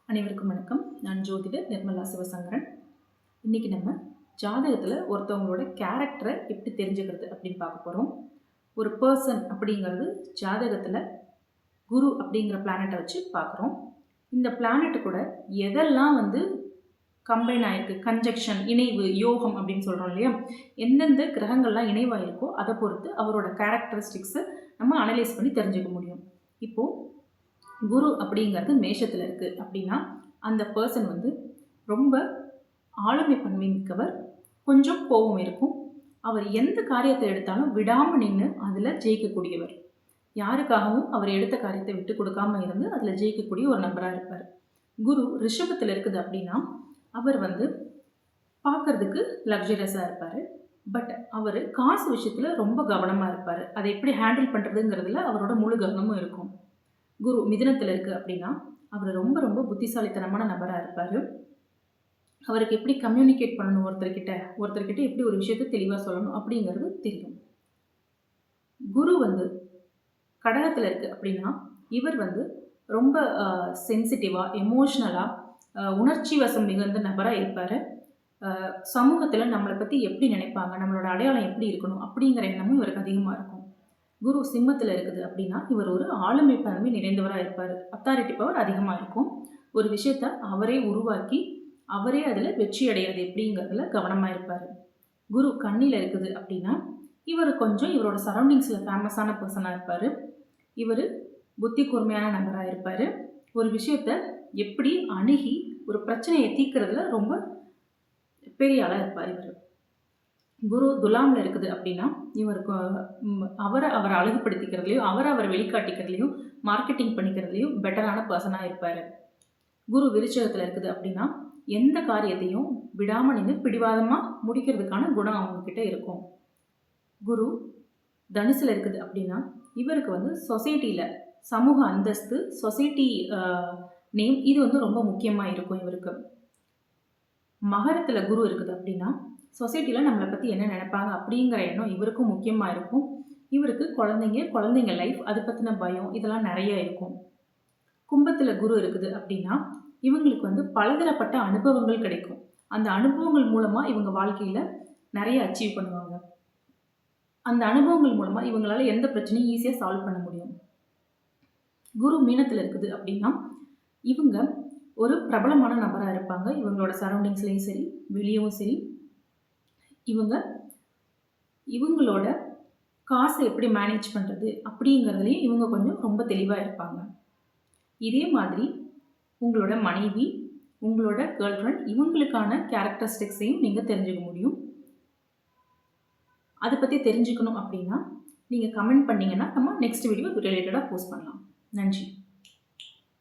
அனைவருக்கும் வணக்கம். நான் ஜோதிடர் நிர்மலா சிவசங்கரன். இன்றைக்கி நம்ம ஜாதகத்தில் ஒருத்தவங்களோட கேரக்டரை எப்படி தெரிஞ்சுக்கிறது அப்படின்னு பார்க்க போகிறோம். ஒரு பர்சன் அப்படிங்கிறது ஜாதகத்தில் குரு அப்படிங்கிற பிளானட்டை வச்சு பார்க்குறோம். இந்த பிளானட்டு கூட எதெல்லாம் கம்பைன் ஆகிருக்கு, கன்ஜெக்ஷன், இணைவு, யோகம் அப்படின்னு சொல்கிறோம் இல்லையா, எந்தெந்த கிரகங்கள்லாம் இணைவாயிருக்கோ அதை பொறுத்து அவரோட கேரக்டரிஸ்டிக்ஸை நம்ம அனலைஸ் பண்ணி தெரிஞ்சுக்க முடியும். இப்போது குரு அப்படிங்கிறது மேஷத்தில் இருக்குது அப்படின்னா அந்த பர்சன் ரொம்ப ஆளுமை பன்மை மிக்கவர், கொஞ்சம் கோபம் இருக்கும். அவர் எந்த காரியத்தை எடுத்தாலும் விடாமல் நின்று அதில் ஜெயிக்கக்கூடியவர். யாருக்காகவும் அவர் எடுத்த காரியத்தை விட்டு கொடுக்காம இருந்து அதில் ஜெயிக்கக்கூடிய ஒரு நபராக இருப்பார். குரு ரிஷபத்தில் இருக்குது அப்படின்னா அவர் பார்க்கறதுக்கு லக்ஸரியஸாக இருப்பார். பட் அவர் காசு விஷயத்தில் ரொம்ப கவனமாக இருப்பார். அதை எப்படி ஹேண்டில் பண்ணுறதுங்கிறதுல அவரோட முழு கவனமும் இருக்கும். குரு மிதுனத்தில் இருக்குது அப்படின்னா அவர் ரொம்ப ரொம்ப புத்திசாலித்தனமான நபராக இருப்பார். அவருக்கு எப்படி கம்யூனிகேட் பண்ணணும், ஒருத்தர்கிட்ட எப்படி ஒரு விஷயத்தை தெளிவாக சொல்லணும் அப்படிங்கிறது தெரியும். குரு கடகத்தில் இருக்குது அப்படின்னா இவர் ரொம்ப சென்சிட்டிவாக, எமோஷ்னலாக, உணர்ச்சி வசம் மிகுந்த நபராக இருப்பார். சமூகத்தில் நம்மளை பற்றி எப்படி நினைப்பாங்க, நம்மளோட அடையாளம் எப்படி இருக்கணும் அப்படிங்கிற எண்ணமும் இவருக்கு அதிகமாக இருக்கும். குரு சிம்மத்தில் இருக்குது அப்படின்னா இவர் ஒரு ஆளுமை பன்மை நிறைந்தவராக இருப்பார். அத்தாரிட்டி பவர் அதிகமாக இருக்கும். ஒரு விஷயத்த அவரே உருவாக்கி அவரே அதில் வெற்றி அடைகிறது எப்படிங்கிறதுல கவனமாக இருப்பார். குரு கண்ணியில் இருக்குது அப்படின்னா இவர் கொஞ்சம் இவரோட சரௌண்டிங்ஸில் ஃபேமஸான பர்சனாக இருப்பார். இவர் புத்தி கூர்மையான நபராக இருப்பார். ஒரு விஷயத்த எப்படி அணுகி ஒரு பிரச்சனையை தீர்க்கறதுல ரொம்ப பெரிய ஆளாக இருப்பார். இவர் குரு துலாமில் இருக்குது அப்படின்னா இவருக்கு அவரை அழகுபடுத்திக்கிறதுலையும் அவரை வெளிக்காட்டிக்கிறதுலையும் மார்க்கெட்டிங் பண்ணிக்கிறதுலையும் பெட்டரான பர்சனாக இருப்பார். குரு விருச்சகத்தில் இருக்குது அப்படின்னா எந்த காரியத்தையும் விடாமல் நின்று பிடிவாதமாக முடிக்கிறதுக்கான குணம் அவங்கக்கிட்ட இருக்கும். குரு தனுசில் இருக்குது அப்படின்னா இவருக்கு சொசைட்டியில் சமூக அந்தஸ்து, சொசைட்டி நேம் இது ரொம்ப முக்கியமாக இருக்கும். இவருக்கு மகரத்தில் குரு இருக்குது அப்படின்னா சொசைட்டியில் நம்மளை பற்றி என்ன நினைப்பாங்க அப்படிங்கிற எண்ணம் இவருக்கும் முக்கியமாக இருக்கும். இவருக்கு குழந்தைங்க லைஃப் அதை பற்றின பயம் இதெல்லாம் நிறைய இருக்கும். கும்பத்தில் குரு இருக்குது அப்படின்னா இவங்களுக்கு பலதரப்பட்ட அனுபவங்கள் கிடைக்கும். அந்த அனுபவங்கள் மூலமாக இவங்க வாழ்க்கையில் நிறைய அச்சீவ் பண்ணுவாங்க. அந்த அனுபவங்கள் மூலமாக இவங்களால எந்த பிரச்சனையும் ஈஸியாக சால்வ் பண்ண முடியும். குரு மீனத்தில் இருக்குது அப்படின்னா இவங்க ஒரு பிரபலமான நபராக இருப்பாங்க. இவங்களோட சரௌண்டிங்ஸ்லேயும் சரி, வெளியவும் சரி, இவங்களோட காசை எப்படி மேனேஜ் பண்ணுறது அப்படிங்கிறதுலையும் இவங்க கொஞ்சம் ரொம்ப தெளிவாக இருப்பாங்க. இதே மாதிரி உங்களோட மனைவி, உங்களோட கேர்ள் ஃப்ரெண்ட் இவங்களுக்கான கேரக்டரிஸ்டிக்ஸையும் நீங்கள் தெரிஞ்சுக்க முடியும். அதை பற்றி தெரிஞ்சுக்கணும் அப்படின்னா நீங்கள் கமெண்ட் பண்ணிங்கன்னா நம்ம நெக்ஸ்ட் வீடியோ ரிலேட்டடாக போஸ்ட் பண்ணலாம். நன்றி.